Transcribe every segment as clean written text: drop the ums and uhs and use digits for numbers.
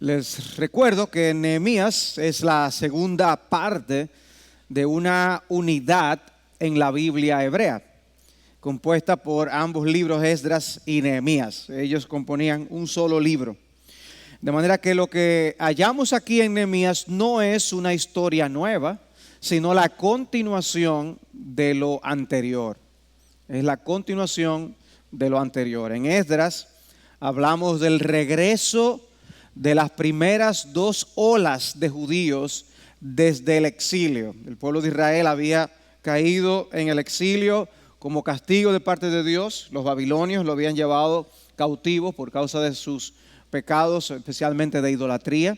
Les recuerdo que Nehemías es la segunda parte de una unidad en la Biblia hebrea, compuesta por ambos libros, Esdras y Nehemías. Ellos componían un solo libro. De manera que lo que hallamos aquí en Nehemías no es una historia nueva, sino la continuación de lo anterior. Es la continuación de lo anterior. En Esdras hablamos del regreso de las primeras dos olas de judíos desde el exilio. El pueblo de Israel había caído en el exilio como castigo de parte de Dios. Los babilonios lo habían llevado cautivo por causa de sus pecados, especialmente de idolatría.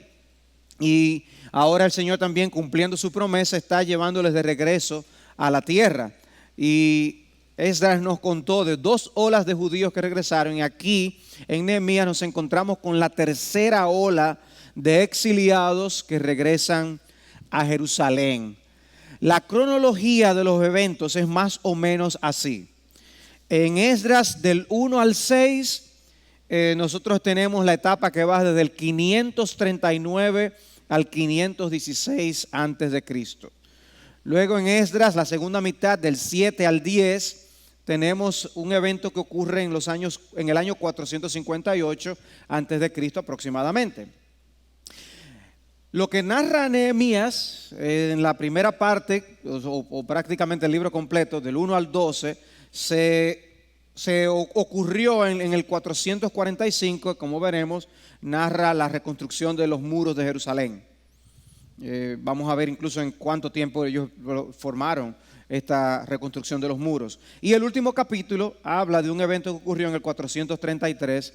Y ahora el Señor también, cumpliendo su promesa, está llevándoles de regreso a la tierra. Y Esdras nos contó de dos olas de judíos que regresaron, y aquí en Nehemías nos encontramos con la tercera ola de exiliados que regresan a Jerusalén. La cronología de los eventos es más o menos así. En Esdras del 1 al 6, nosotros tenemos la etapa que va desde el 539 al 516 antes de Cristo. Luego en Esdras, la segunda mitad del 7 al 10, tenemos un evento que ocurre en el año 458 antes de Cristo aproximadamente. Lo que narra Nehemías en la primera parte, o prácticamente el libro completo, del 1 al 12, se ocurrió en el 445, como veremos, narra la reconstrucción de los muros de Jerusalén. Vamos a ver incluso en cuánto tiempo ellos formaron esta reconstrucción de los muros. Y el último capítulo habla de un evento que ocurrió en el 433,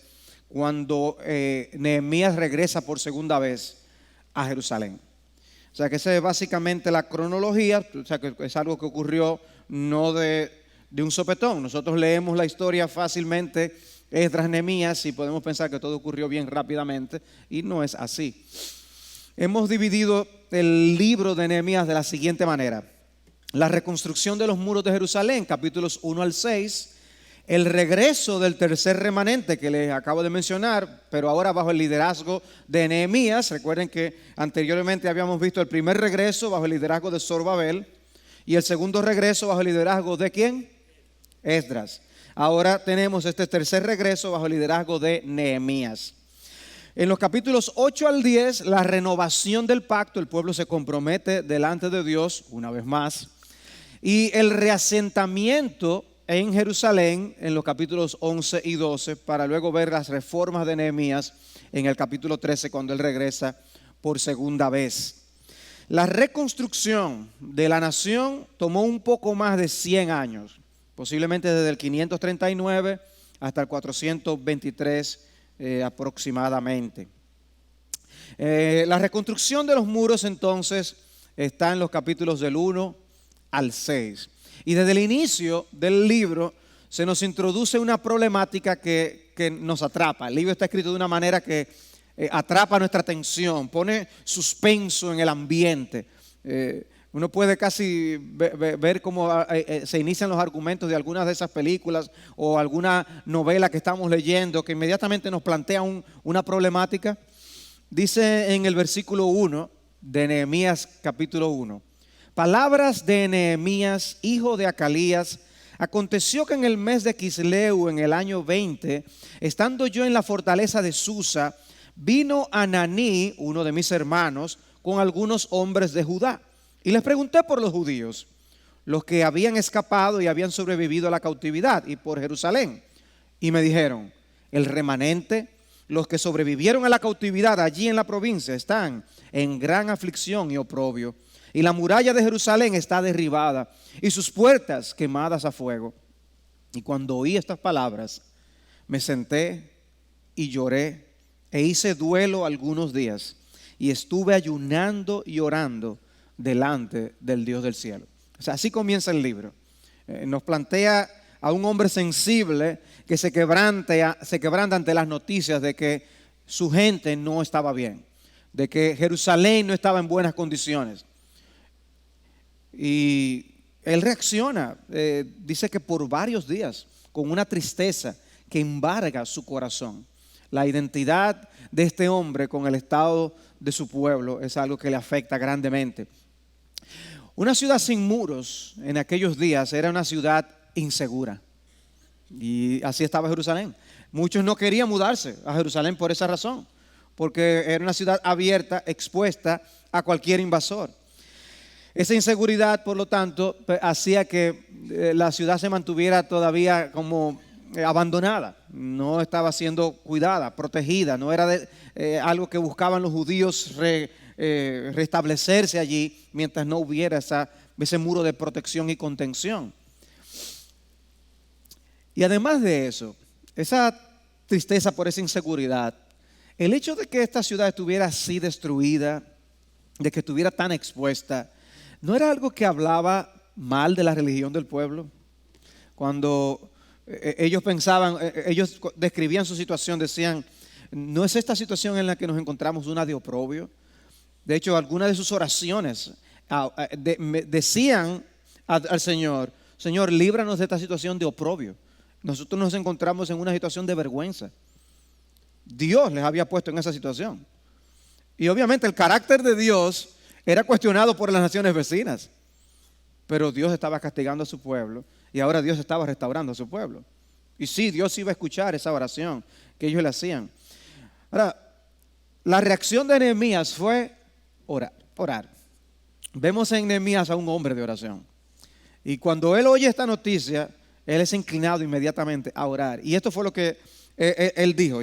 cuando Nehemías regresa por segunda vez a Jerusalén. O sea que esa es básicamente la cronología, o sea que es algo que ocurrió no de un sopetón. Nosotros leemos la historia fácilmente, Esdras, Nehemías, y podemos pensar que todo ocurrió bien rápidamente, y no es así. Hemos dividido el libro de Nehemías de la siguiente manera: la reconstrucción de los muros de Jerusalén, capítulos 1 al 6, el regreso del tercer remanente que les acabo de mencionar, pero ahora bajo el liderazgo de Nehemías. Recuerden que anteriormente habíamos visto el primer regreso bajo el liderazgo de Zorobabel y el segundo regreso bajo el liderazgo de ¿quién? Esdras. Ahora tenemos este tercer regreso bajo el liderazgo de Nehemías. En los capítulos 8 al 10, la renovación del pacto, el pueblo se compromete delante de Dios una vez más, y el reasentamiento en Jerusalén en los capítulos 11 y 12, para luego ver las reformas de Nehemías en el capítulo 13, cuando él regresa por segunda vez. La reconstrucción de la nación tomó un poco más de 100 años, posiblemente desde el 539 hasta el 423 aproximadamente. La reconstrucción de los muros entonces está en los capítulos del 1 al 6. Y desde el inicio del libro se nos introduce una problemática que nos atrapa. El libro está escrito de una manera que atrapa nuestra atención, pone suspenso en el ambiente. Uno puede casi ver cómo se inician los argumentos de algunas de esas películas o alguna novela que estamos leyendo, que inmediatamente nos plantea una problemática. Dice en el versículo 1 de Nehemías capítulo 1: palabras de Nehemías, hijo de Acalías. Aconteció que en el mes de Quisleu, en el año 20, estando yo en la fortaleza de Susa, vino Ananí, uno de mis hermanos, con algunos hombres de Judá. Y les pregunté por los judíos, los que habían escapado y habían sobrevivido a la cautividad, y por Jerusalén. Y me dijeron: el remanente, los que sobrevivieron a la cautividad allí en la provincia, están en gran aflicción y oprobio. Y la muralla de Jerusalén está derribada y sus puertas quemadas a fuego. Y cuando oí estas palabras, me senté y lloré e hice duelo algunos días. Y estuve ayunando y orando delante del Dios del cielo. O sea, así comienza el libro. Nos plantea a un hombre sensible que se quebranta ante las noticias de que su gente no estaba bien, de que Jerusalén no estaba en buenas condiciones. Y él reacciona, dice que por varios días, con una tristeza que embarga su corazón. La identidad de este hombre con el estado de su pueblo es algo que le afecta grandemente. Una ciudad sin muros en aquellos días era una ciudad insegura. Y así estaba Jerusalén. Muchos no querían mudarse a Jerusalén por esa razón, porque era una ciudad abierta, expuesta a cualquier invasor. Esa inseguridad, por lo tanto, hacía que la ciudad se mantuviera todavía como abandonada, no estaba siendo cuidada, protegida, no era algo que buscaban los judíos restablecerse allí mientras no hubiera ese muro de protección y contención. Y además de eso, esa tristeza por esa inseguridad, el hecho de que esta ciudad estuviera así destruida, de que estuviera tan expuesta, ¿no era algo que hablaba mal de la religión del pueblo? Cuando ellos pensaban, ellos describían su situación, decían, ¿no es esta situación en la que nos encontramos una de oprobio? De hecho, algunas de sus oraciones decían al Señor, Señor, líbranos de esta situación de oprobio. Nosotros nos encontramos en una situación de vergüenza. Dios les había puesto en esa situación. Y obviamente el carácter de Dios era cuestionado por las naciones vecinas. Pero Dios estaba castigando a su pueblo y ahora Dios estaba restaurando a su pueblo. Y sí, Dios iba a escuchar esa oración que ellos le hacían. Ahora, la reacción de Nehemías fue orar. Vemos en Nehemías a un hombre de oración. Y cuando él oye esta noticia, él es inclinado inmediatamente a orar. Y esto fue lo que él dijo.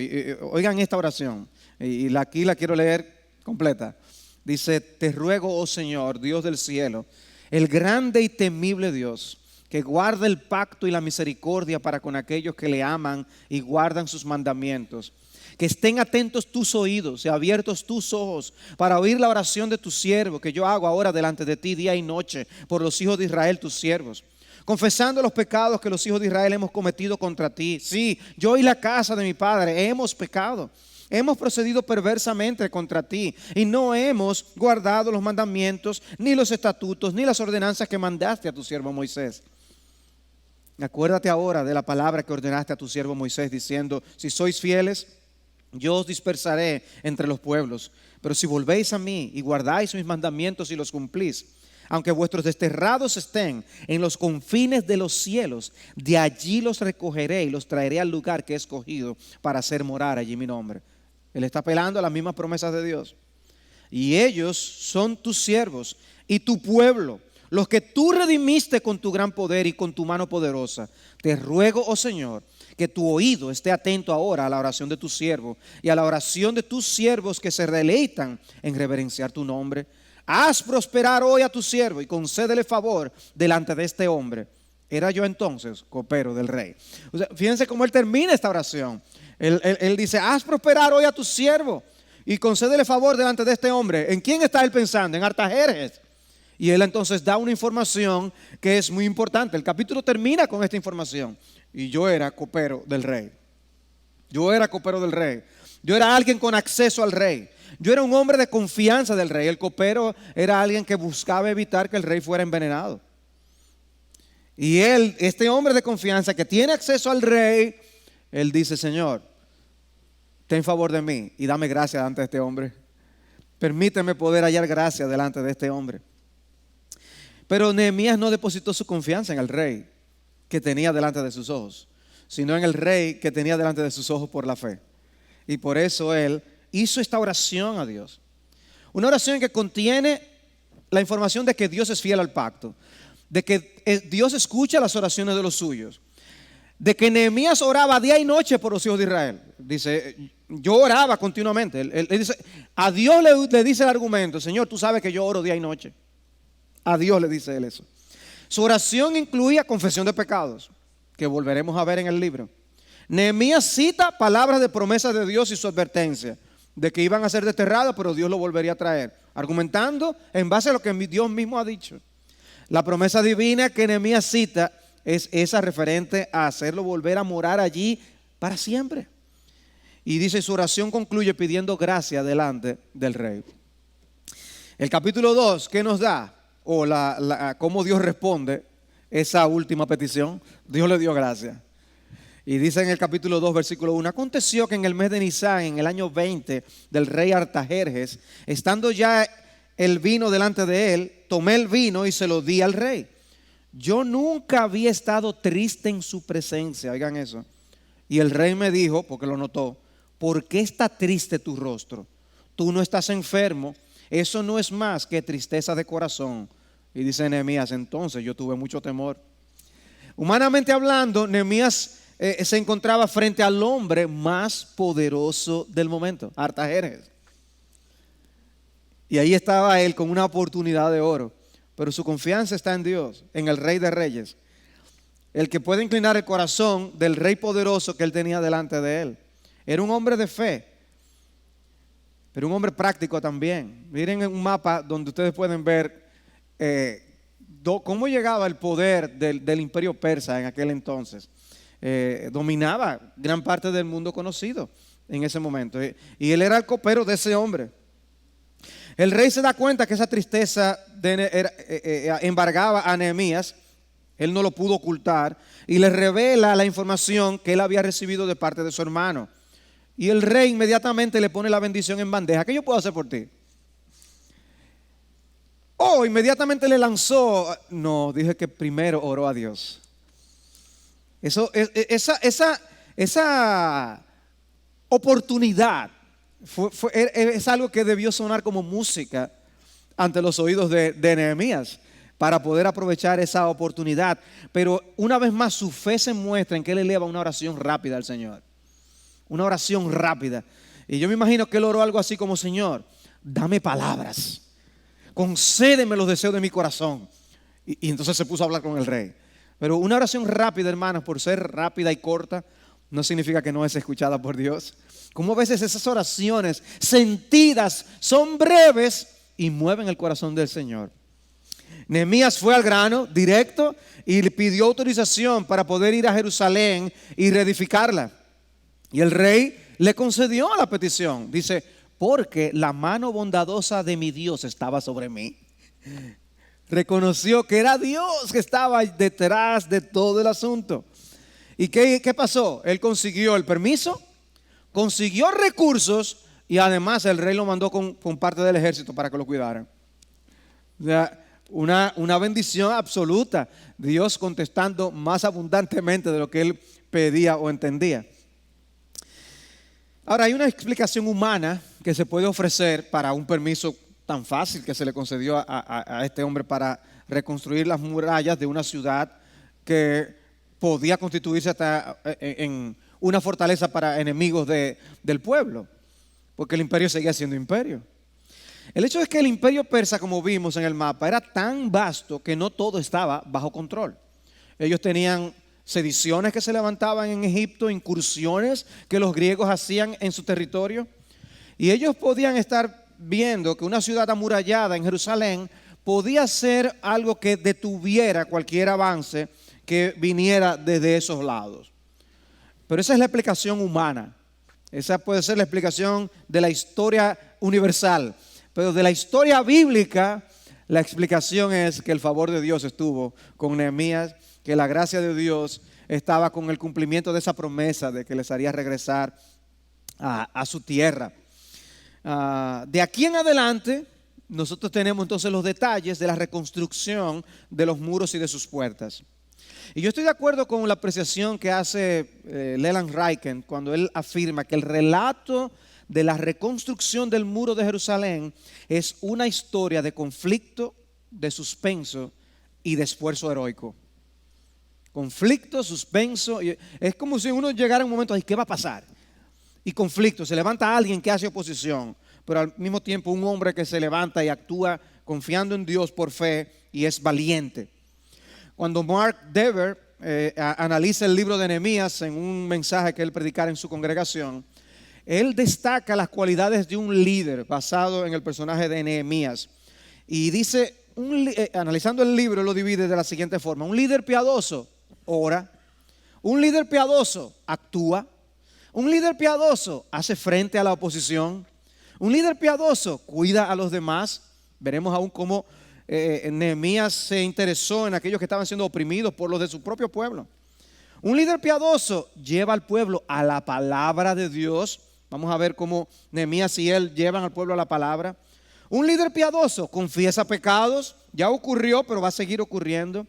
Oigan esta oración. Y aquí la quiero leer completa. Dice, te ruego, oh Señor, Dios del cielo, el grande y temible Dios, que guarda el pacto y la misericordia para con aquellos que le aman y guardan sus mandamientos. Que estén atentos tus oídos y abiertos tus ojos para oír la oración de tu siervo que yo hago ahora delante de ti día y noche por los hijos de Israel, tus siervos. Confesando los pecados que los hijos de Israel hemos cometido contra ti. Sí, yo y la casa de mi padre hemos pecado. Hemos procedido perversamente contra ti y no hemos guardado los mandamientos, ni los estatutos, ni las ordenanzas que mandaste a tu siervo Moisés. Acuérdate ahora de la palabra que ordenaste a tu siervo Moisés, diciendo, si sois fieles, yo os dispersaré entre los pueblos. Pero si volvéis a mí y guardáis mis mandamientos y los cumplís, aunque vuestros desterrados estén en los confines de los cielos, de allí los recogeré y los traeré al lugar que he escogido para hacer morar allí mi nombre. Él está apelando a las mismas promesas de Dios. Y ellos son tus siervos y tu pueblo, los que tú redimiste con tu gran poder y con tu mano poderosa. Te ruego, oh Señor, que tu oído esté atento ahora a la oración de tu siervo y a la oración de tus siervos que se deleitan en reverenciar tu nombre. Haz prosperar hoy a tu siervo y concédele favor delante de este hombre. Era yo entonces copero del rey. O sea, fíjense cómo él termina esta oración. Él dice, haz prosperar hoy a tu siervo y concédele favor delante de este hombre. ¿En quién está él pensando? En Artajerjes. Y él entonces da una información que es muy importante. El capítulo termina con esta información. Y yo era copero del rey. Yo era copero del rey. Yo era alguien con acceso al rey. Yo era un hombre de confianza del rey. El copero era alguien que buscaba evitar que el rey fuera envenenado. Y él, este hombre de confianza que tiene acceso al rey, él dice, Señor, ten favor de mí y dame gracia delante de este hombre. Permíteme poder hallar gracia delante de este hombre. Pero Nehemías no depositó su confianza en el rey que tenía delante de sus ojos, sino en el rey que tenía delante de sus ojos por la fe. Y por eso él hizo esta oración a Dios. Una oración que contiene la información de que Dios es fiel al pacto, de que Dios escucha las oraciones de los suyos, de que Nehemías oraba día y noche por los hijos de Israel. Dice, yo oraba continuamente. Él dice, a Dios le dice el argumento, Señor, tú sabes que yo oro día y noche. A Dios le dice él eso. Su oración incluía confesión de pecados, que volveremos a ver en el libro. Nehemías cita palabras de promesas de Dios y su advertencia de que iban a ser desterrados, pero Dios lo volvería a traer, argumentando en base a lo que Dios mismo ha dicho. La promesa divina que Nehemías cita es esa referente a hacerlo volver a morar allí para siempre. Y dice, su oración concluye pidiendo gracia delante del rey. El capítulo 2, ¿qué nos da? O cómo Dios responde esa última petición. Dios le dio gracia. Y dice en el capítulo 2, versículo 1, aconteció que en el mes de Nisán, en el año 20 del rey Artajerjes, estando ya el vino delante de él, tomé el vino y se lo di al rey. Yo nunca había estado triste en su presencia, oigan eso. Y el rey me dijo, porque lo notó, ¿por qué está triste tu rostro? Tú no estás enfermo, eso no es más que tristeza de corazón. Y dice Nehemías, entonces yo tuve mucho temor. Humanamente hablando, Nehemías se encontraba frente al hombre más poderoso del momento, Artajerjes. Y ahí estaba él con una oportunidad de oro. Pero su confianza está en Dios, en el Rey de Reyes, el que puede inclinar el corazón del rey poderoso que él tenía delante de él. Era un hombre de fe, pero un hombre práctico también. Miren en un mapa donde ustedes pueden ver cómo llegaba el poder del imperio persa en aquel entonces. Dominaba gran parte del mundo conocido en ese momento. Y él era el copero de ese hombre. El rey se da cuenta que esa tristeza embargaba a Nehemías. Él no lo pudo ocultar y le revela la información que él había recibido de parte de su hermano. Y el rey inmediatamente le pone la bendición en bandeja. ¿Qué yo puedo hacer por ti? Inmediatamente le lanzó. No, dije que primero oró a Dios. Esa oportunidad es algo que debió sonar como música ante los oídos de Nehemías para poder aprovechar esa oportunidad. Pero una vez más su fe se muestra en que él eleva una oración rápida al Señor. Una oración rápida. Y yo me imagino que él oró algo así como: Señor, dame palabras, concédeme los deseos de mi corazón. Y entonces se puso a hablar con el rey. Pero una oración rápida, hermanos, por ser rápida y corta, no significa que no es escuchada por Dios. Como a veces esas oraciones sentidas son breves y mueven el corazón del Señor. Nehemías fue al grano directo y le pidió autorización para poder ir a Jerusalén y reedificarla. Y el rey le concedió la petición. Dice, porque la mano bondadosa de mi Dios estaba sobre mí. Reconoció que era Dios que estaba detrás de todo el asunto. ¿Y qué pasó? Él consiguió el permiso, consiguió recursos y además el rey lo mandó con parte del ejército para que lo cuidaran. O sea, una bendición absoluta. Dios contestando más abundantemente de lo que él pedía o entendía. Ahora, hay una explicación humana que se puede ofrecer para un permiso tan fácil que se le concedió a este hombre para reconstruir las murallas de una ciudad que podía constituirse hasta en una fortaleza para enemigos del pueblo, porque el imperio seguía siendo imperio. El hecho es que el imperio persa, como vimos en el mapa, era tan vasto que no todo estaba bajo control. Ellos tenían sediciones que se levantaban en Egipto, incursiones que los griegos hacían en su territorio, y ellos podían estar viendo que una ciudad amurallada en Jerusalén podía ser algo que detuviera cualquier avance que viniera desde esos lados. Pero esa es la explicación humana. Esa puede ser la explicación de la historia universal. Pero de la historia bíblica, la explicación es que el favor de Dios estuvo con Nehemías, que la gracia de Dios estaba con el cumplimiento de esa promesa de que les haría regresar a su tierra. De aquí en adelante, nosotros tenemos entonces los detalles de la reconstrucción de los muros y de sus puertas. Y yo estoy de acuerdo con la apreciación que hace Leland Ryken cuando él afirma que el relato de la reconstrucción del muro de Jerusalén es una historia de conflicto, de suspenso y de esfuerzo heroico. Conflicto, suspenso, es como si uno llegara a un momento, ¿qué va a pasar? Y conflicto, se levanta alguien que hace oposición, pero al mismo tiempo un hombre que se levanta y actúa confiando en Dios por fe y es valiente. Cuando Mark Dever analiza el libro de Nehemías en un mensaje que él predicara en su congregación, él destaca las cualidades de un líder basado en el personaje de Nehemías. Y dice, analizando el libro, lo divide de la siguiente forma: un líder piadoso ora, un líder piadoso actúa, un líder piadoso hace frente a la oposición, un líder piadoso cuida a los demás. Veremos aún cómo Nehemías se interesó en aquellos que estaban siendo oprimidos por los de su propio pueblo. Un líder piadoso lleva al pueblo a la palabra de Dios. Vamos a ver cómo Nehemías y él llevan al pueblo a la palabra. Un líder piadoso confiesa pecados. Ya ocurrió, pero va a seguir ocurriendo.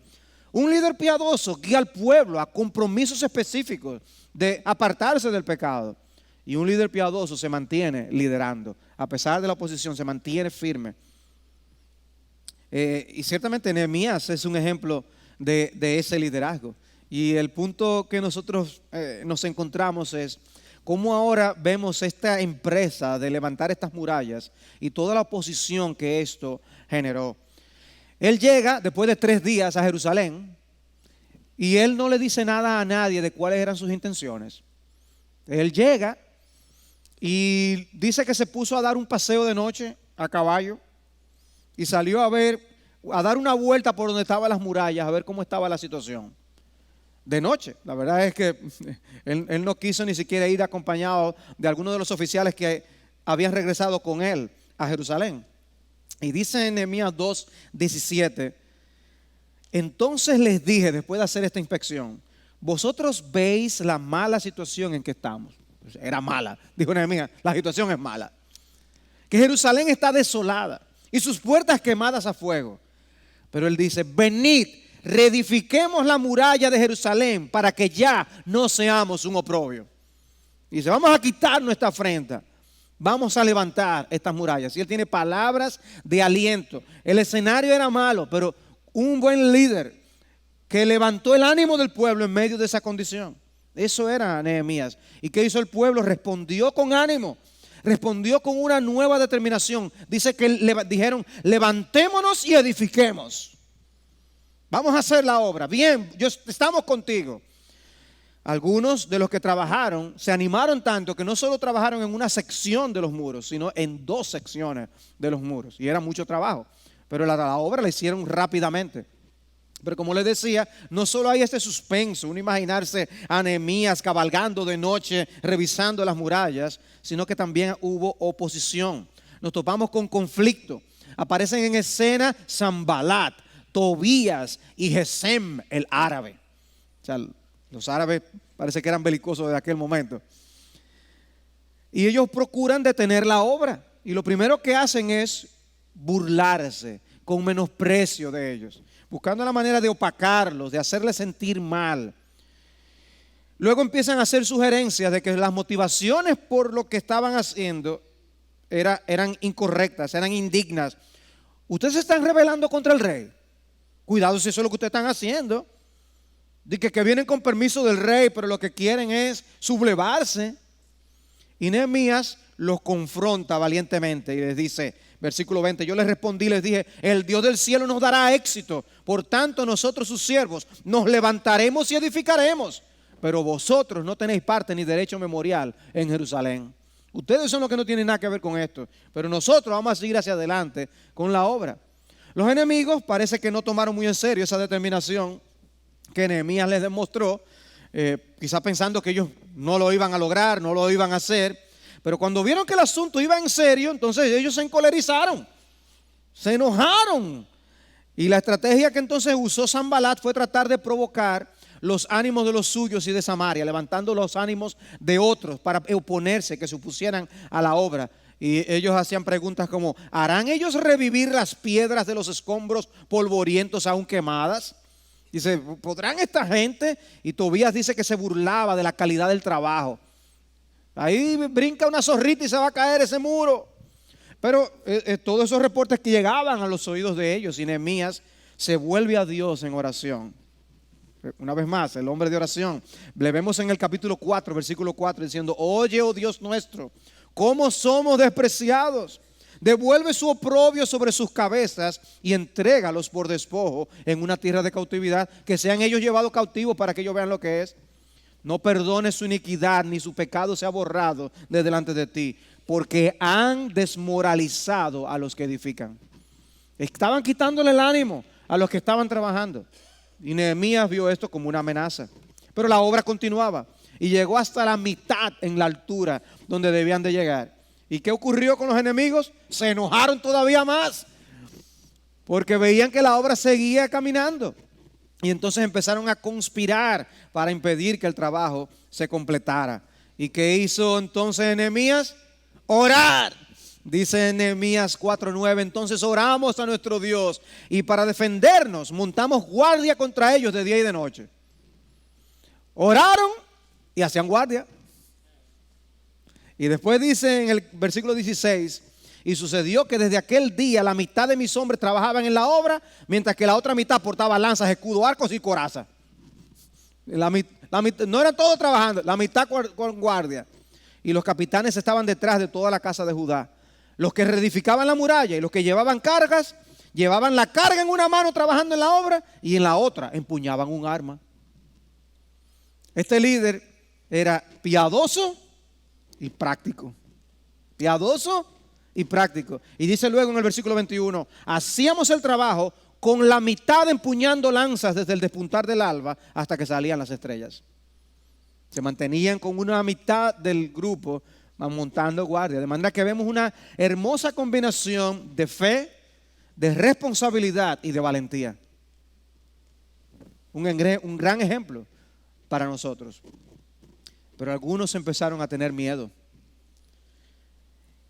Un líder piadoso guía al pueblo a compromisos específicos de apartarse del pecado. Y un líder piadoso se mantiene liderando. A pesar de la oposición, se mantiene firme. Y ciertamente Nehemías es un ejemplo de ese liderazgo. Y el punto que nosotros nos encontramos es cómo ahora vemos esta empresa de levantar estas murallas y toda la oposición que esto generó. Él llega después de 3 días a Jerusalén y él no le dice nada a nadie de cuáles eran sus intenciones. Él llega y dice que se puso a dar un paseo de noche a caballo y salió a dar una vuelta por donde estaban las murallas, a ver cómo estaba la situación. De noche, la verdad es que él no quiso ni siquiera ir acompañado de algunos de los oficiales que habían regresado con él a Jerusalén. Y dice en Nehemías 2:17, entonces les dije, después de hacer esta inspección, vosotros veis la mala situación en que estamos. Era mala, dijo Nehemías, la situación es mala. Que Jerusalén está desolada y sus puertas quemadas a fuego. Pero él dice, venid, reedifiquemos la muralla de Jerusalén para que ya no seamos un oprobio. Dice, vamos a quitar nuestra afrenta, vamos a levantar estas murallas. Y él tiene palabras de aliento. El escenario era malo, pero un buen líder que levantó el ánimo del pueblo en medio de esa condición. Eso era Nehemías. ¿Y qué hizo el pueblo? Respondió con ánimo, respondió con una nueva determinación. Dice que dijeron, levantémonos y edifiquemos. Vamos a hacer la obra. Bien, estamos contigo. Algunos de los que trabajaron se animaron tanto que no solo trabajaron en una sección de los muros, sino en 2 secciones de los muros. Y era mucho trabajo. Pero la obra la hicieron rápidamente. Pero como les decía, no solo hay este suspenso, uno imaginarse a Nehemías cabalgando de noche, revisando las murallas, sino que también hubo oposición. Nos topamos con conflicto. Aparecen en escena Sanbalat, Tobías y Gesem, el árabe. O sea, los árabes parece que eran belicosos de aquel momento. Y ellos procuran detener la obra. Y lo primero que hacen es burlarse con menosprecio de ellos, buscando la manera de opacarlos, de hacerles sentir mal. Luego empiezan a hacer sugerencias de que las motivaciones por lo que estaban haciendo eran incorrectas, eran indignas. Ustedes se están rebelando contra el rey. Cuidado si eso es lo que ustedes están haciendo. De que vienen con permiso del rey, pero lo que quieren es sublevarse. Y Nehemías los confronta valientemente y les dice, versículo 20, yo les respondí, les dije, el Dios del cielo nos dará éxito. Por tanto, nosotros sus siervos nos levantaremos y edificaremos. Pero vosotros no tenéis parte ni derecho memorial en Jerusalén. Ustedes son los que no tienen nada que ver con esto. Pero nosotros vamos a seguir hacia adelante con la obra. Los enemigos parece que no tomaron muy en serio esa determinación que Nehemías les demostró, quizá pensando que ellos no lo iban a lograr, no lo iban a hacer. Pero cuando vieron que el asunto iba en serio, entonces ellos se encolerizaron, se enojaron. Y la estrategia que entonces usó Sanbalat fue tratar de provocar los ánimos de los suyos y de Samaria, levantando los ánimos de otros para oponerse, que se opusieran a la obra. Y ellos hacían preguntas como, ¿harán ellos revivir las piedras de los escombros polvorientos aún quemadas? Dice, ¿podrán esta gente? Y Tobías dice que se burlaba de la calidad del trabajo. Ahí brinca una zorrita y se va a caer ese muro. Pero todos esos reportes que llegaban a los oídos de ellos, y Nehemías se vuelve a Dios en oración. Una vez más, el hombre de oración. Le vemos en el capítulo 4, versículo 4, diciendo, oye, oh Dios nuestro, cómo somos despreciados. Devuelve su oprobio sobre sus cabezas y entrégalos por despojo en una tierra de cautividad, que sean ellos llevados cautivos para que ellos vean lo que es. No perdones su iniquidad, ni su pecado sea borrado de delante de ti, porque han desmoralizado a los que edifican. Estaban quitándole el ánimo a los que estaban trabajando. Y Nehemías vio esto como una amenaza. Pero la obra continuaba y llegó hasta la mitad en la altura donde debían de llegar. ¿Y qué ocurrió con los enemigos? Se enojaron todavía más, porque veían que la obra seguía caminando. Y entonces empezaron a conspirar para impedir que el trabajo se completara. ¿Y qué hizo entonces Nehemías? Orar. Dice Nehemías 4:9, entonces oramos a nuestro Dios y para defendernos montamos guardia contra ellos de día y de noche. Oraron y hacían guardia. Y después dice en el versículo 16, y sucedió que desde aquel día la mitad de mis hombres trabajaban en la obra, mientras que la otra mitad portaba lanzas, escudo, arcos y coraza. No eran todos trabajando, la mitad con guardia. Y los capitanes estaban detrás de toda la casa de Judá. Los que reedificaban la muralla y los que llevaban cargas, llevaban la carga en una mano trabajando en la obra y en la otra empuñaban un arma. Este líder era piadoso y práctico. Piadoso y práctico. Y dice luego en el versículo 21, hacíamos el trabajo con la mitad empuñando lanzas desde el despuntar del alba hasta que salían las estrellas. Se mantenían con una mitad del grupo montando guardia. De manera que vemos una hermosa combinación de fe, de responsabilidad y de valentía. Un gran ejemplo para nosotros. Pero algunos empezaron a tener miedo.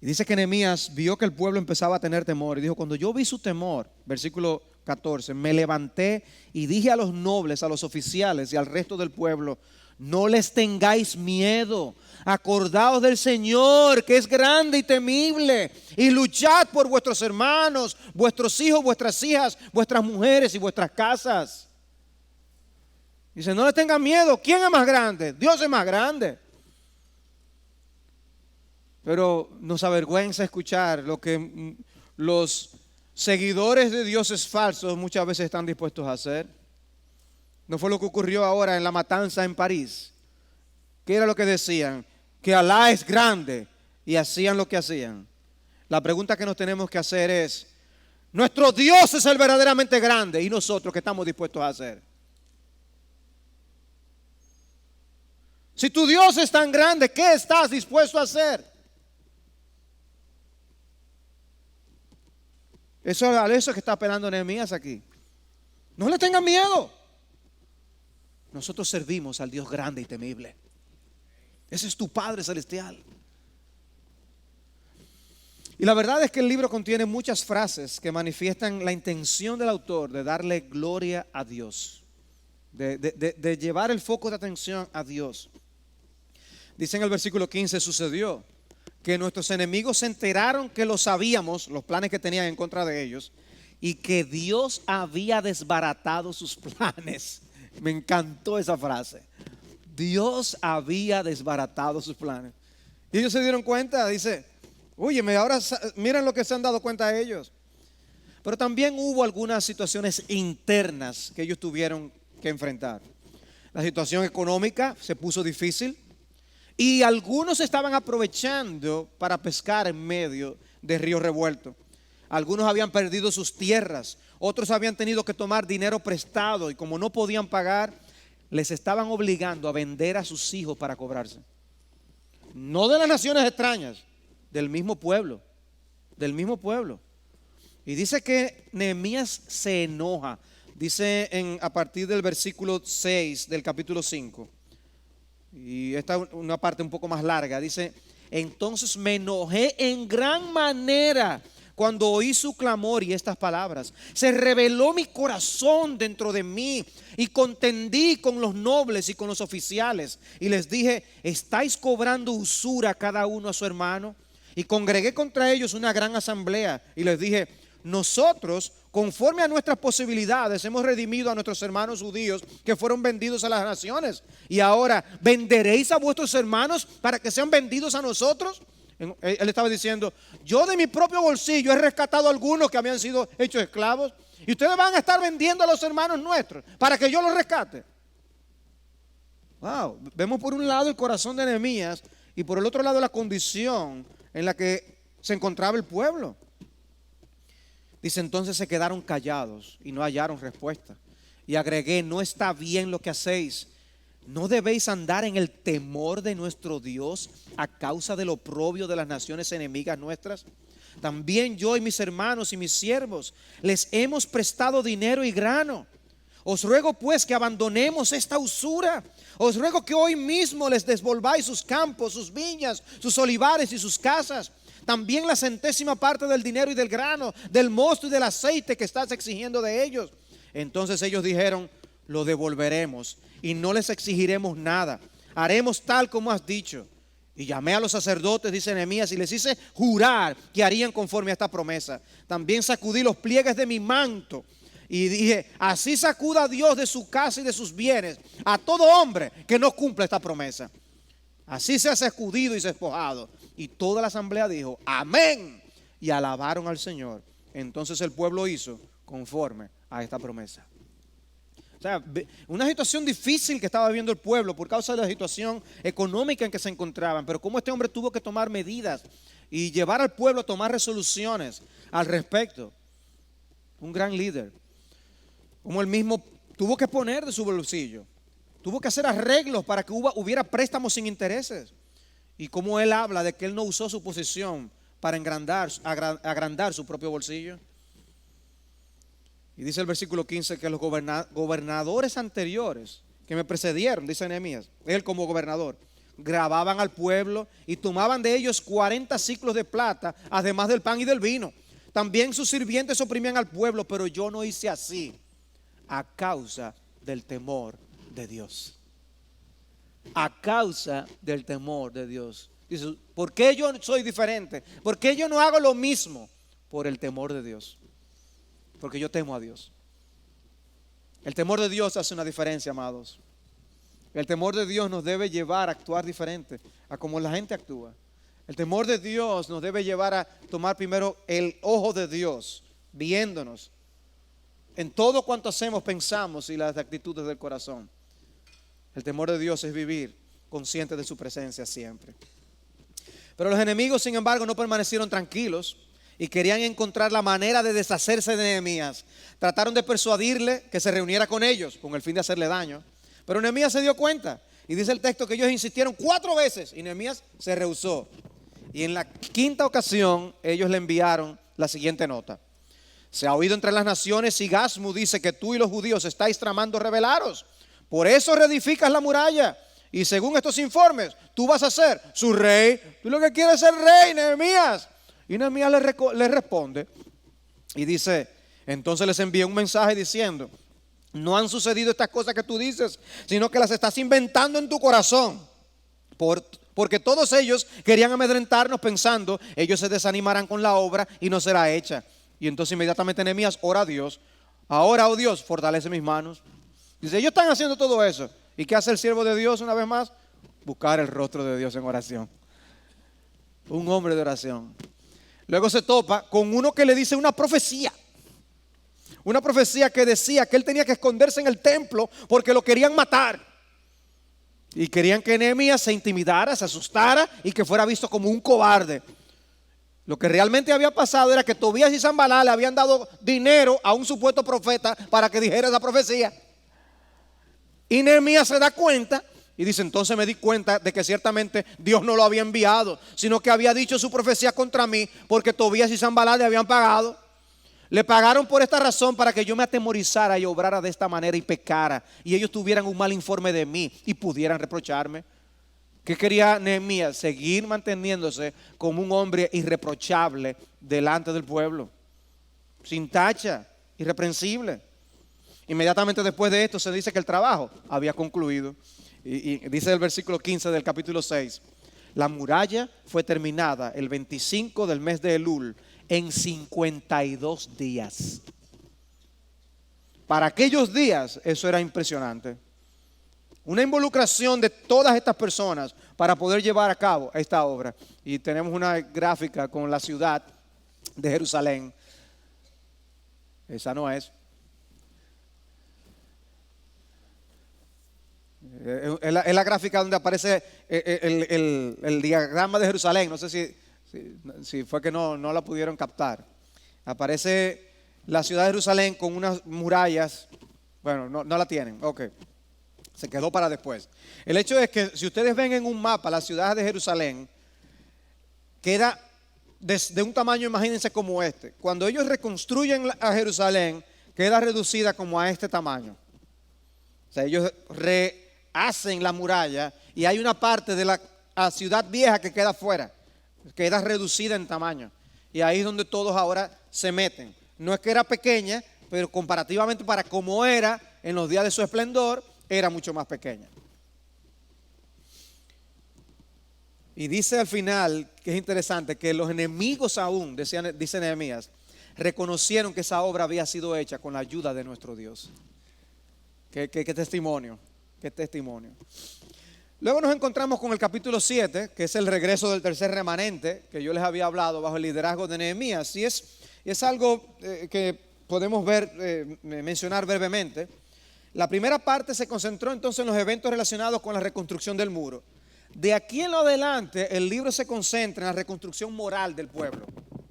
Y dice que Nehemías vio que el pueblo empezaba a tener temor. Y dijo, cuando yo vi su temor, versículo 14, me levanté y dije a los nobles, a los oficiales y al resto del pueblo, no les tengáis miedo, acordaos del Señor que es grande y temible y luchad por vuestros hermanos, vuestros hijos, vuestras hijas, vuestras mujeres y vuestras casas. Dice, no les tengan miedo. ¿Quién es más grande? Dios es más grande. Pero nos avergüenza escuchar lo que los seguidores de dioses falsos muchas veces están dispuestos a hacer. ¿No fue lo que ocurrió ahora en la matanza en París? ¿Qué era lo que decían? Que Alá es grande y hacían lo que hacían. La pregunta que nos tenemos que hacer es, nuestro Dios es el verdaderamente grande y nosotros ¿qué estamos dispuestos a hacer? Si tu Dios es tan grande, ¿qué estás dispuesto a hacer? Eso que está apelando Nehemías aquí. No le tengan miedo. Nosotros servimos al Dios grande y temible. Ese es tu Padre celestial. Y la verdad es que el libro contiene muchas frases que manifiestan la intención del autor de darle gloria a Dios, de llevar el foco de atención a Dios. Dice en el versículo 15, sucedió que nuestros enemigos se enteraron que lo sabíamos, los planes que tenían en contra de ellos, y que Dios había desbaratado sus planes. Me encantó esa frase. Dios había desbaratado sus planes. Y ellos se dieron cuenta, dice, óyeme, ahora miren lo que se han dado cuenta ellos. Pero también hubo algunas situaciones internas que ellos tuvieron que enfrentar. La situación económica se puso difícil y algunos estaban aprovechando para pescar en medio de río revuelto. Algunos habían perdido sus tierras, otros habían tenido que tomar dinero prestado y como no podían pagar, les estaban obligando a vender a sus hijos para cobrarse. No de las naciones extrañas, del mismo pueblo, del mismo pueblo. Y dice que Nehemías se enoja, dice a partir del versículo 6 del capítulo 5. Y esta es una parte un poco más larga, dice, entonces me enojé en gran manera cuando oí su clamor y estas palabras. Se rebeló mi corazón dentro de mí y contendí con los nobles y con los oficiales. Y les dije, ¿estáis cobrando usura cada uno a su hermano? Y congregué contra ellos una gran asamblea y les dije, nosotros, conforme a nuestras posibilidades, hemos redimido a nuestros hermanos judíos que fueron vendidos a las naciones. Y ahora, ¿venderéis a vuestros hermanos para que sean vendidos a nosotros? Él estaba diciendo, yo de mi propio bolsillo he rescatado a algunos que habían sido hechos esclavos y ustedes van a estar vendiendo a los hermanos nuestros para que yo los rescate. Wow, vemos por un lado el corazón de Nehemías y por el otro lado la condición en la que se encontraba el pueblo. Dice, entonces se quedaron callados y no hallaron respuesta. Y agregué, no está bien lo que hacéis. ¿No debéis andar en el temor de nuestro Dios a causa del oprobio de las naciones enemigas nuestras? También yo y mis hermanos y mis siervos les hemos prestado dinero y grano. Os ruego pues que abandonemos esta usura. Os ruego que hoy mismo les devolváis sus campos, sus viñas, sus olivares y sus casas. También la centésima parte del dinero y del grano, del mosto y del aceite que estás exigiendo de ellos. Entonces ellos dijeron: lo devolveremos y no les exigiremos nada. Haremos tal como has dicho. Y llamé a los sacerdotes, dice Nehemías, y les hice jurar que harían conforme a esta promesa. También sacudí los pliegues de mi manto y dije: así sacuda Dios de su casa y de sus bienes a todo hombre que no cumpla esta promesa. Así se ha sacudido y despojado. Y toda la asamblea dijo: amén. Y alabaron al Señor. Entonces el pueblo hizo conforme a esta promesa. O sea, una situación difícil que estaba viviendo el pueblo por causa de la situación económica en que se encontraban. Pero cómo este hombre tuvo que tomar medidas y llevar al pueblo a tomar resoluciones al respecto. Un gran líder. Como él mismo tuvo que poner de su bolsillo. Tuvo que hacer arreglos para que hubiera préstamos sin intereses. Y como él habla de que él no usó su posición para agrandar su propio bolsillo. Y dice el versículo 15 que los gobernadores anteriores que me precedieron, dice Nehemías, él como gobernador, grababan al pueblo y tomaban de ellos 40 siclos de plata, además del pan y del vino. También sus sirvientes oprimían al pueblo, pero yo no hice así a causa del temor de Dios. A causa del temor de Dios. Dice: ¿por qué yo soy diferente? ¿Por qué yo no hago lo mismo? Por el temor de Dios. Porque yo temo a Dios. El temor de Dios hace una diferencia, amados. El temor de Dios nos debe llevar a actuar diferente a como la gente actúa. El temor de Dios nos debe llevar a tomar primero el ojo de Dios, viéndonos en todo cuanto hacemos, pensamos y las actitudes del corazón. El temor de Dios es vivir consciente de su presencia siempre. Pero los enemigos, sin embargo, no permanecieron tranquilos y querían encontrar la manera de deshacerse de Nehemías. Trataron de persuadirle que se reuniera con ellos con el fin de hacerle daño. Pero Nehemías se dio cuenta y dice el texto que ellos insistieron 4 veces y Nehemías se rehusó. Y en la 5ª ocasión ellos le enviaron la siguiente nota: se ha oído entre las naciones y Gasmu dice que tú y los judíos estáis tramando rebelaros. Por eso reedificas la muralla. Y según estos informes, tú vas a ser su rey. Tú lo que quieres es ser rey, Nehemías. Y Nehemías le responde y dice: entonces les envié un mensaje diciendo: no han sucedido estas cosas que tú dices, sino que las estás inventando en tu corazón. Porque todos ellos querían amedrentarnos pensando: ellos se desanimarán con la obra y no será hecha. Y entonces inmediatamente Nehemías ora a Dios: ahora, oh Dios, fortalece mis manos. Dice: ellos están haciendo todo eso. ¿Y qué hace el siervo de Dios una vez más? Buscar el rostro de Dios en oración. Un hombre de oración. Luego se topa con uno que le dice una profecía. Una profecía que decía que él tenía que esconderse en el templo porque lo querían matar. Y querían que Nehemías se intimidara, se asustara y que fuera visto como un cobarde. Lo que realmente había pasado era que Tobías y Sanballat le habían dado dinero a un supuesto profeta para que dijera esa profecía. Y Nehemías se da cuenta y dice: entonces me di cuenta de que ciertamente Dios no lo había enviado, sino que había dicho su profecía contra mí porque Tobías y Sanballat le habían pagado. Le pagaron por esta razón, para que yo me atemorizara y obrara de esta manera y pecara, y ellos tuvieran un mal informe de mí y pudieran reprocharme. ¿Qué quería Nehemías? Seguir manteniéndose como un hombre irreprochable delante del pueblo, sin tacha, irreprensible. Inmediatamente después de esto se dice que el trabajo había concluido. Y dice el versículo 15 del capítulo 6: la muralla fue terminada el 25 del mes de Elul en 52 días. Para aquellos días eso era impresionante. Una involucración de todas estas personas para poder llevar a cabo esta obra. Y tenemos una gráfica con la ciudad de Jerusalén. Esa no es. Es la gráfica donde aparece el diagrama de Jerusalén. No sé si fue que no la pudieron captar. Aparece la ciudad de Jerusalén con unas murallas. Bueno, no la tienen. Ok. Se quedó para después. El hecho es que si ustedes ven en un mapa la ciudad de Jerusalén, queda de un tamaño, imagínense, como este. Cuando ellos reconstruyen a Jerusalén, queda reducida como a este tamaño. O sea, ellos rehacen la muralla y hay una parte de la ciudad vieja que queda fuera, queda reducida en tamaño. Y ahí es donde todos ahora se meten. No es que era pequeña, pero comparativamente para como era en los días de su esplendor, era mucho más pequeña. Y dice al final, que es interesante, que los enemigos aún, dice Nehemías, reconocieron que esa obra había sido hecha con la ayuda de nuestro Dios. Qué testimonio, qué testimonio. Luego nos encontramos con el capítulo 7, que es el regreso del tercer remanente, que yo les había hablado bajo el liderazgo de Nehemías. Y es algo que podemos mencionar brevemente. La primera parte se concentró entonces en los eventos relacionados con la reconstrucción del muro. De aquí en lo adelante, el libro se concentra en la reconstrucción moral del pueblo.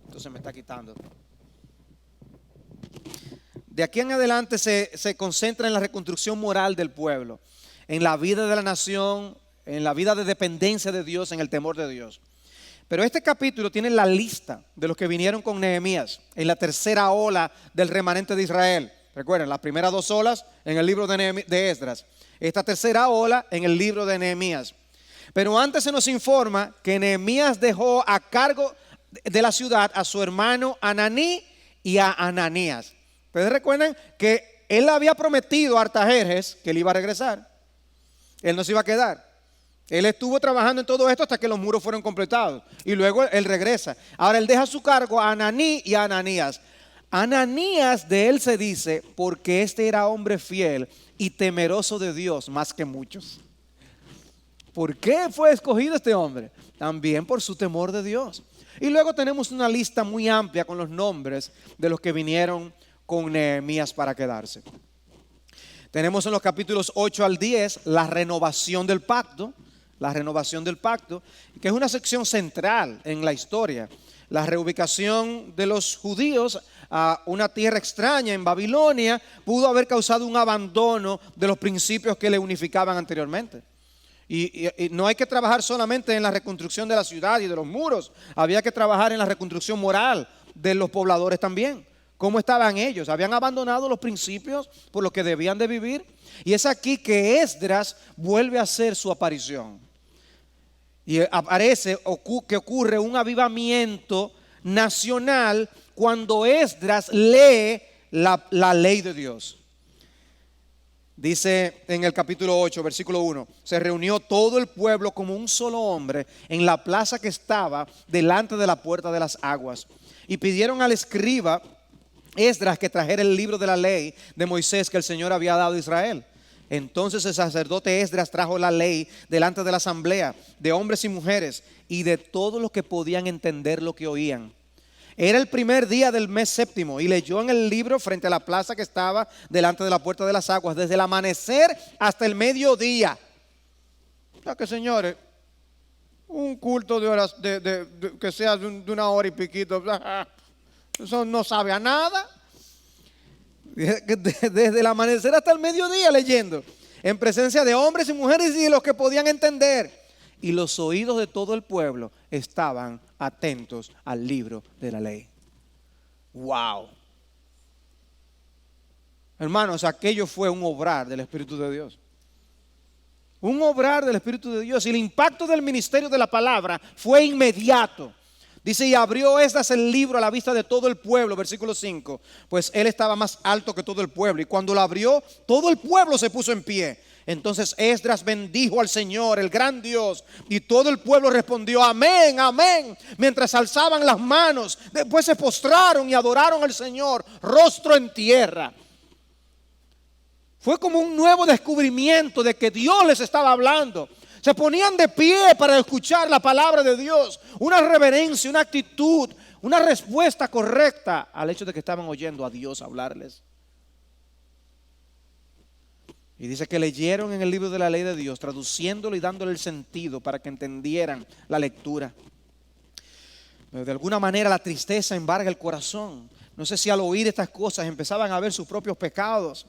Entonces me está quitando. De aquí en adelante se concentra en la reconstrucción moral del pueblo, en la vida de la nación, en la vida de dependencia de Dios, en el temor de Dios. Pero este capítulo tiene la lista de los que vinieron con Nehemías en la tercera ola del remanente de Israel. Recuerden, las primeras dos olas en el libro de Esdras. Esta tercera ola en el libro de Nehemías. Pero antes se nos informa que Nehemías dejó a cargo de la ciudad a su hermano Ananí y a Ananías. Ustedes recuerdan que él había prometido a Artajerjes que él iba a regresar. Él no se iba a quedar. Él estuvo trabajando en todo esto hasta que los muros fueron completados. Y luego él regresa. Ahora él deja a su cargo a Ananí y a Ananías. Ananías de él se dice porque este era hombre fiel y temeroso de Dios más que muchos. ¿Por qué fue escogido este hombre? También por su temor de Dios. Y luego tenemos una lista muy amplia con los nombres de los que vinieron con Nehemías para quedarse. Tenemos en los capítulos 8 al 10 la renovación del pacto, que es una sección central en la historia. La reubicación de los judíos a una tierra extraña en Babilonia pudo haber causado un abandono de los principios que le unificaban anteriormente. Y no hay que trabajar solamente en la reconstrucción de la ciudad y de los muros, había que trabajar en la reconstrucción moral de los pobladores también. ¿Cómo estaban ellos? ¿Habían abandonado los principios por los que debían de vivir? Y es aquí que Esdras vuelve a hacer su aparición. Y aparece que ocurre un avivamiento nacional cuando Esdras lee la ley de Dios. Dice en el capítulo 8, versículo 1, se reunió todo el pueblo como un solo hombre en la plaza que estaba delante de la puerta de las aguas. Y pidieron al escriba Esdras que trajera el libro de la ley de Moisés que el Señor había dado a Israel. Entonces el sacerdote Esdras trajo la ley delante de la asamblea de hombres y mujeres y de todos los que podían entender lo que oían. Era el primer día del mes séptimo y leyó en el libro frente a la plaza que estaba delante de la puerta de las aguas desde el amanecer hasta el mediodía. O sea que, señores, un culto de horas que sea de una hora y piquito, eso no sabe a nada. Desde el amanecer hasta el mediodía leyendo, en presencia de hombres y mujeres y de los que podían entender. Y los oídos de todo el pueblo estaban atentos al libro de la ley. ¡Wow! Hermanos, aquello fue un obrar del Espíritu de Dios. Un obrar del Espíritu de Dios. Y el impacto del ministerio de la palabra fue inmediato. Dice, y abrió Esdras el libro a la vista de todo el pueblo, versículo 5. Pues él estaba más alto que todo el pueblo. Y cuando lo abrió, todo el pueblo se puso en pie. Entonces Esdras bendijo al Señor, el gran Dios, y todo el pueblo respondió amén, amén, mientras alzaban las manos. Después se postraron y adoraron al Señor, rostro en tierra. Fue como un nuevo descubrimiento de que Dios les estaba hablando. Se ponían de pie para escuchar la palabra de Dios, una reverencia, una actitud, una respuesta correcta al hecho de que estaban oyendo a Dios hablarles. Y dice que leyeron en el libro de la ley de Dios, traduciéndolo y dándole el sentido para que entendieran la lectura. Pero de alguna manera la tristeza embarga el corazón. No sé si al oír estas cosas empezaban a ver sus propios pecados.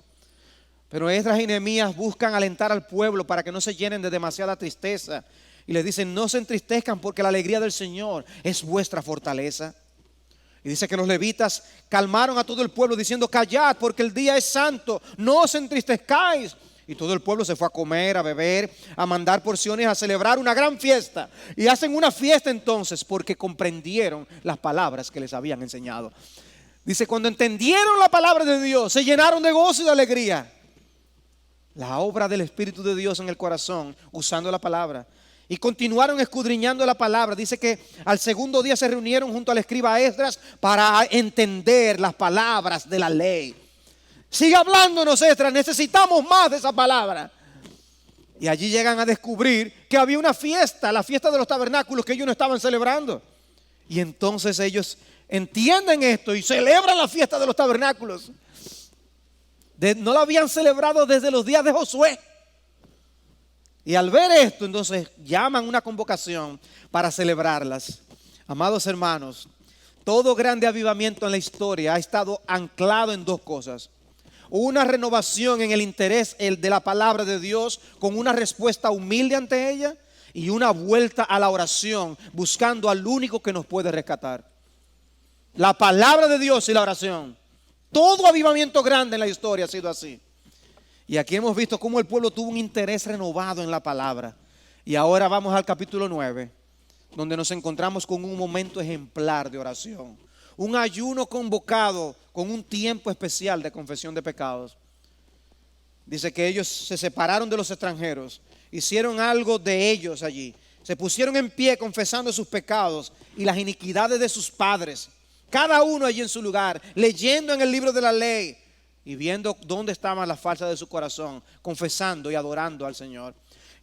Pero Esdras y Nehemías buscan alentar al pueblo para que no se llenen de demasiada tristeza. Y les dicen, no se entristezcan porque la alegría del Señor es vuestra fortaleza. Y dice que los levitas calmaron a todo el pueblo diciendo, callad porque el día es santo, no os entristezcáis. Y todo el pueblo se fue a comer, a beber, a mandar porciones, a celebrar una gran fiesta. Y hacen una fiesta entonces porque comprendieron las palabras que les habían enseñado. Dice, cuando entendieron la palabra de Dios, se llenaron de gozo y de alegría. La obra del Espíritu de Dios en el corazón, usando la palabra. Y continuaron escudriñando la palabra. Dice que al segundo día se reunieron junto al escriba Esdras para entender las palabras de la ley. Sigue hablándonos, Esdras, necesitamos más de esa palabra. Y allí llegan a descubrir que había una fiesta, la fiesta de los tabernáculos, que ellos no estaban celebrando. Y entonces ellos entienden esto y celebran la fiesta de los tabernáculos. No la habían celebrado desde los días de Josué. Y al ver esto, entonces llaman una convocación para celebrarlas. Amados hermanos, todo grande avivamiento en la historia ha estado anclado en dos cosas. Una renovación en el interés de la palabra de Dios con una respuesta humilde ante ella, y una vuelta a la oración buscando al único que nos puede rescatar. La palabra de Dios y la oración. Todo avivamiento grande en la historia ha sido así. Y aquí hemos visto cómo el pueblo tuvo un interés renovado en la palabra. Y ahora vamos al capítulo 9, donde nos encontramos con un momento ejemplar de oración. Un ayuno convocado con un tiempo especial de confesión de pecados. Dice que ellos se separaron de los extranjeros, hicieron algo de ellos allí. Se pusieron en pie confesando sus pecados y las iniquidades de sus padres. Cada uno allí en su lugar, leyendo en el libro de la ley y viendo dónde estaban las faltas de su corazón, confesando y adorando al Señor.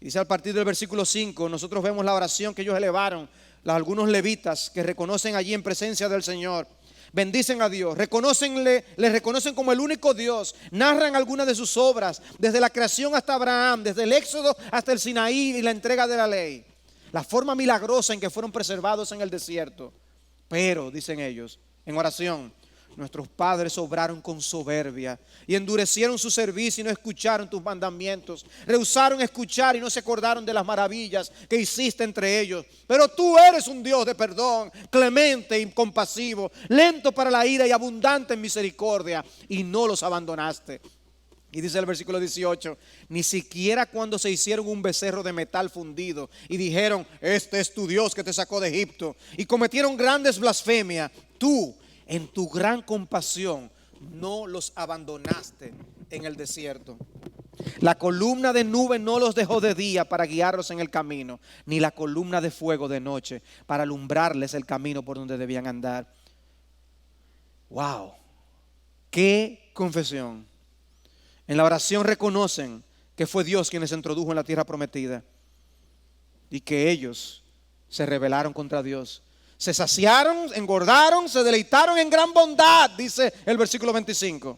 Y dice a partir del versículo 5, nosotros vemos la oración que ellos elevaron, algunos levitas que reconocen allí en presencia del Señor. Bendicen a Dios, le reconocen como el único Dios, narran algunas de sus obras, desde la creación hasta Abraham, desde el Éxodo hasta el Sinaí y la entrega de la ley, la forma milagrosa en que fueron preservados en el desierto. Pero, dicen ellos, en oración, nuestros padres obraron con soberbia y endurecieron su servicio y no escucharon tus mandamientos. Rehusaron escuchar y no se acordaron de las maravillas que hiciste entre ellos. Pero tú eres un Dios de perdón, clemente y compasivo, lento para la ira y abundante en misericordia, y no los abandonaste. Y dice el versículo 18, ni siquiera cuando se hicieron un becerro de metal fundido y dijeron, este es tu Dios que te sacó de Egipto, y cometieron grandes blasfemias, tú en tu gran compasión no los abandonaste en el desierto. La columna de nube no los dejó de día para guiarlos en el camino, ni la columna de fuego de noche para alumbrarles el camino por donde debían andar. Wow, qué confesión. En la oración reconocen que fue Dios quien les introdujo en la tierra prometida y que ellos se rebelaron contra Dios. Se saciaron, engordaron, se deleitaron en gran bondad, dice el versículo 25.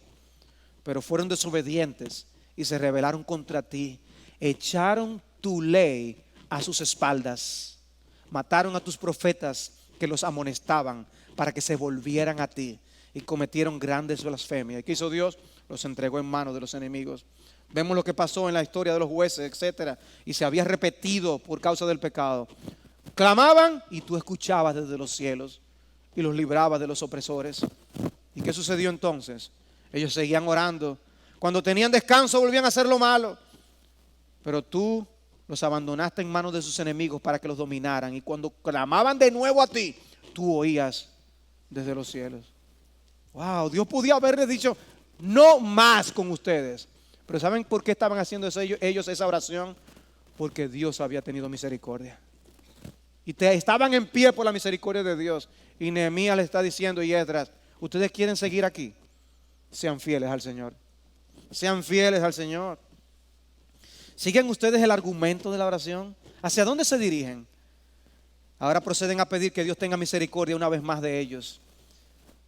Pero fueron desobedientes y se rebelaron contra ti. Echaron tu ley a sus espaldas. Mataron a tus profetas que los amonestaban para que se volvieran a ti. Y cometieron grandes blasfemias. ¿Y qué hizo Dios? Los entregó en manos de los enemigos. Vemos lo que pasó en la historia de los jueces, etcétera. Y se había repetido por causa del pecado. Clamaban y tú escuchabas desde los cielos y los librabas de los opresores. ¿Y qué sucedió entonces? Ellos seguían orando. Cuando tenían descanso volvían a hacer lo malo. Pero tú los abandonaste en manos de sus enemigos para que los dominaran. Y cuando clamaban de nuevo a ti, tú oías desde los cielos. Wow, Dios podía haberles dicho, no más con ustedes. Pero ¿saben por qué estaban haciendo ellos esa oración? Porque Dios había tenido misericordia. Y estaban en pie por la misericordia de Dios. Y Nehemías le está diciendo, y Esdras, ¿ustedes quieren seguir aquí? Sean fieles al Señor. Sean fieles al Señor. ¿Siguen ustedes el argumento de la oración? ¿Hacia dónde se dirigen? Ahora proceden a pedir que Dios tenga misericordia una vez más de ellos.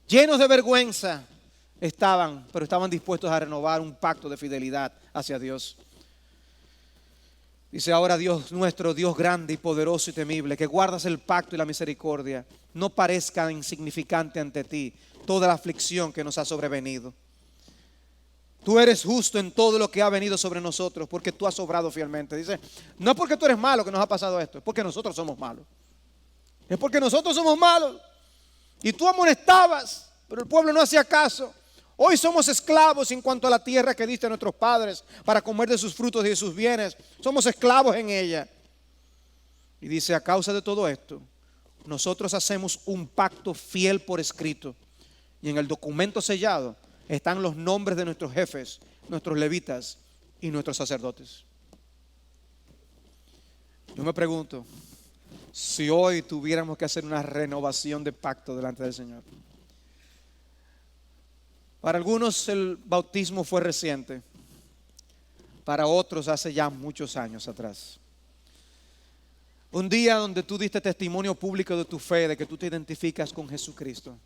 Llenos de vergüenza pero estaban dispuestos a renovar un pacto de fidelidad hacia Dios. Dice ahora Dios nuestro, Dios grande y poderoso y temible, que guardas el pacto y la misericordia, no parezca insignificante ante ti toda la aflicción que nos ha sobrevenido. Tú eres justo en todo lo que ha venido sobre nosotros, porque tú has obrado fielmente. Dice, no es porque tú eres malo que nos ha pasado esto, es porque nosotros somos malos. Es porque nosotros somos malos. Y tú amonestabas, pero el pueblo no hacía caso. Hoy somos esclavos en cuanto a la tierra que diste a nuestros padres para comer de sus frutos y de sus bienes. Somos esclavos en ella. Y dice, a causa de todo esto, nosotros hacemos un pacto fiel por escrito. Y en el documento sellado están los nombres de nuestros jefes, nuestros levitas y nuestros sacerdotes. Yo me pregunto, si hoy tuviéramos que hacer una renovación de pacto delante del Señor. Para algunos el bautismo fue reciente, para otros hace ya muchos años atrás. Un día donde tú diste testimonio público de tu fe, de que tú te identificas con Jesucristo,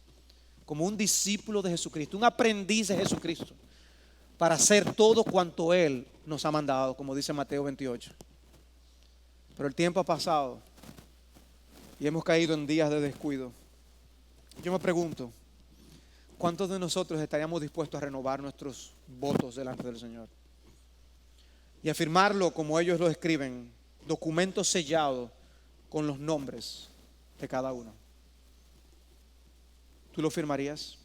como un discípulo de Jesucristo, un aprendiz de Jesucristo, para hacer todo cuanto Él nos ha mandado, como dice Mateo 28. Pero el tiempo ha pasado y hemos caído en días de descuido. Yo me pregunto, ¿cuántos de nosotros estaríamos dispuestos a renovar nuestros votos delante del Señor? Y afirmarlo como ellos lo escriben, documento sellado con los nombres de cada uno. ¿Tú lo firmarías?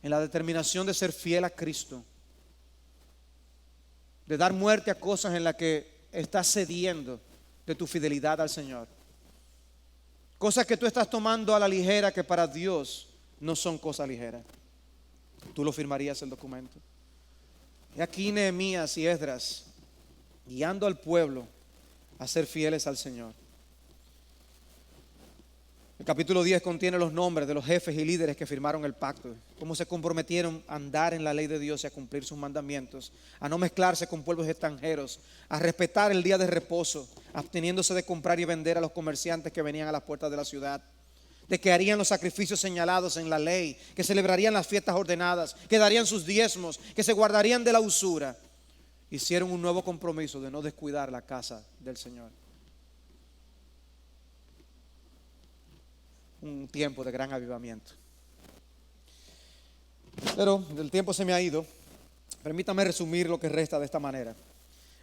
En la determinación de ser fiel a Cristo, de dar muerte a cosas en las que estás cediendo de tu fidelidad al Señor. Cosas que tú estás tomando a la ligera, que para Dios no son cosas ligeras. ¿Tú lo firmarías el documento? Y aquí Nehemías y Esdras guiando al pueblo a ser fieles al Señor. El capítulo 10 contiene los nombres de los jefes y líderes que firmaron el pacto, cómo se comprometieron a andar en la ley de Dios y a cumplir sus mandamientos, a no mezclarse con pueblos extranjeros, a respetar el día de reposo, absteniéndose de comprar y vender a los comerciantes que venían a las puertas de la ciudad, de que harían los sacrificios señalados en la ley, que celebrarían las fiestas ordenadas, que darían sus diezmos, que se guardarían de la usura. Hicieron un nuevo compromiso de no descuidar la casa del Señor. Un tiempo de gran avivamiento. Pero el tiempo se me ha ido. Permítame resumir lo que resta de esta manera.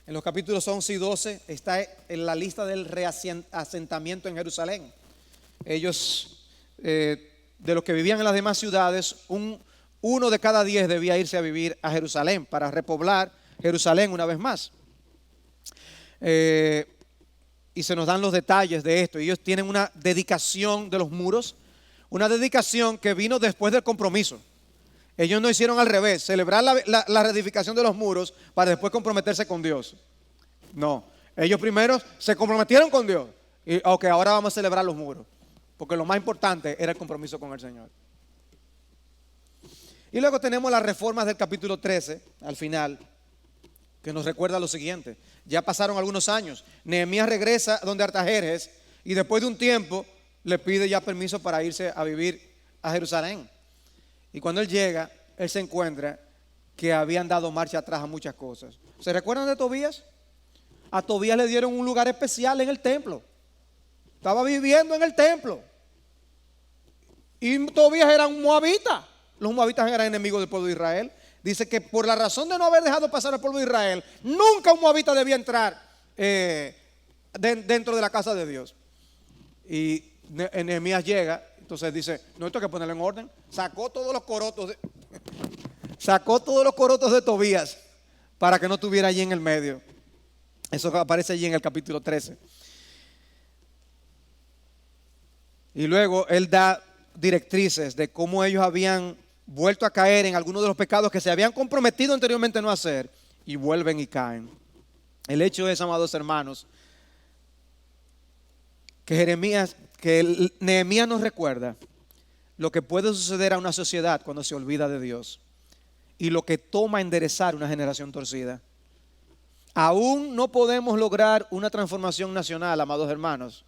En los capítulos 11 y 12 está en la lista del reasentamiento en Jerusalén. Ellos, de los que vivían en las demás ciudades, uno de cada 10 debía irse a vivir a Jerusalén para repoblar Jerusalén una vez más. Y se nos dan los detalles de esto. Ellos tienen una dedicación de los muros, una dedicación que vino después del compromiso. Ellos no hicieron al revés, celebrar la reedificación de los muros para después comprometerse con Dios. No, ellos primero se comprometieron con Dios. Y ok, ahora vamos a celebrar los muros, porque lo más importante era el compromiso con el Señor. Y luego tenemos las reformas del capítulo 13, al final, que nos recuerda lo siguiente. Ya pasaron algunos años. Nehemías regresa donde Artajerjes y después de un tiempo le pide ya permiso para irse a vivir a Jerusalén. Y cuando él llega, él se encuentra que habían dado marcha atrás a muchas cosas. ¿Se recuerdan de Tobías? A Tobías le dieron un lugar especial en el templo. Estaba viviendo en el templo. Y Tobías era un moabita. Los moabitas eran enemigos del pueblo de Israel. Dice que por la razón de no haber dejado pasar al pueblo de Israel, nunca un moabita debía entrar dentro de la casa de Dios. Y Nehemías llega, entonces dice, no, esto hay que ponerlo en orden. Sacó todos los corotos de Tobías para que no estuviera allí en el medio. Eso aparece allí en el capítulo 13. Y luego él da directrices de cómo ellos habían vuelto a caer en algunos de los pecados que se habían comprometido anteriormente no hacer, y vuelven y caen. El hecho es, amados hermanos, que Nehemías nos recuerda lo que puede suceder a una sociedad cuando se olvida de Dios y lo que toma enderezar una generación torcida. Aún no podemos lograr una transformación nacional, amados hermanos.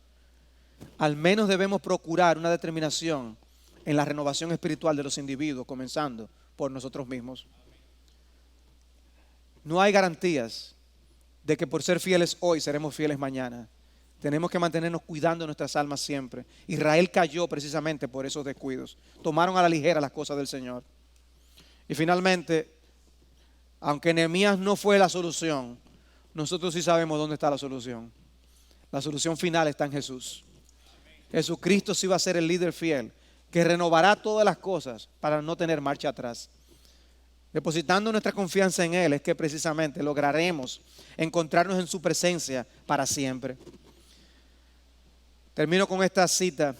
Al menos debemos procurar una determinación en la renovación espiritual de los individuos, comenzando por nosotros mismos. No hay garantías de que por ser fieles hoy seremos fieles mañana. Tenemos que mantenernos cuidando nuestras almas siempre. Israel cayó precisamente por esos descuidos. Tomaron a la ligera las cosas del Señor. Y finalmente, aunque Nehemías no fue la solución, nosotros sí sabemos dónde está la solución. La solución final está en Jesús. Jesucristo sí va a ser el líder fiel que renovará todas las cosas para no tener marcha atrás. Depositando nuestra confianza en Él es que precisamente lograremos encontrarnos en su presencia para siempre. Termino con esta cita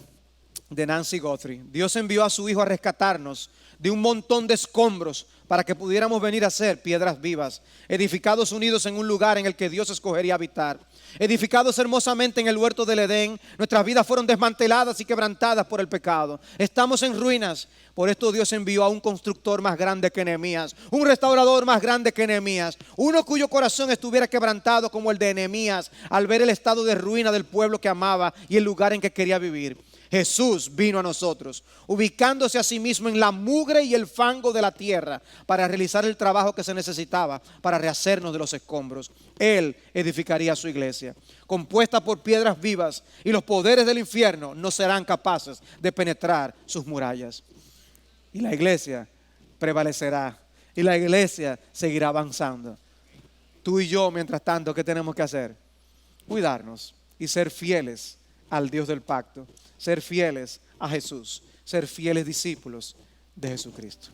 de Nancy Guthrie. Dios envió a su Hijo a rescatarnos de un montón de escombros para que pudiéramos venir a ser piedras vivas, edificados unidos en un lugar en el que Dios escogería habitar. Edificados hermosamente en el huerto del Edén, nuestras vidas fueron desmanteladas y quebrantadas por el pecado. Estamos en ruinas. Por esto Dios envió a un constructor más grande que Nehemías, un restaurador más grande que Nehemías, uno cuyo corazón estuviera quebrantado como el de Nehemías al ver el estado de ruina del pueblo que amaba y el lugar en que quería vivir. Jesús vino a nosotros, ubicándose a sí mismo en la mugre y el fango de la tierra para realizar el trabajo que se necesitaba para rehacernos de los escombros. Él edificaría su iglesia, compuesta por piedras vivas, y los poderes del infierno no serán capaces de penetrar sus murallas. Y la iglesia prevalecerá, y la iglesia seguirá avanzando. Tú y yo, mientras tanto, ¿qué tenemos que hacer? Cuidarnos y ser fieles al Dios del pacto, ser fieles a Jesús, ser fieles discípulos de Jesucristo.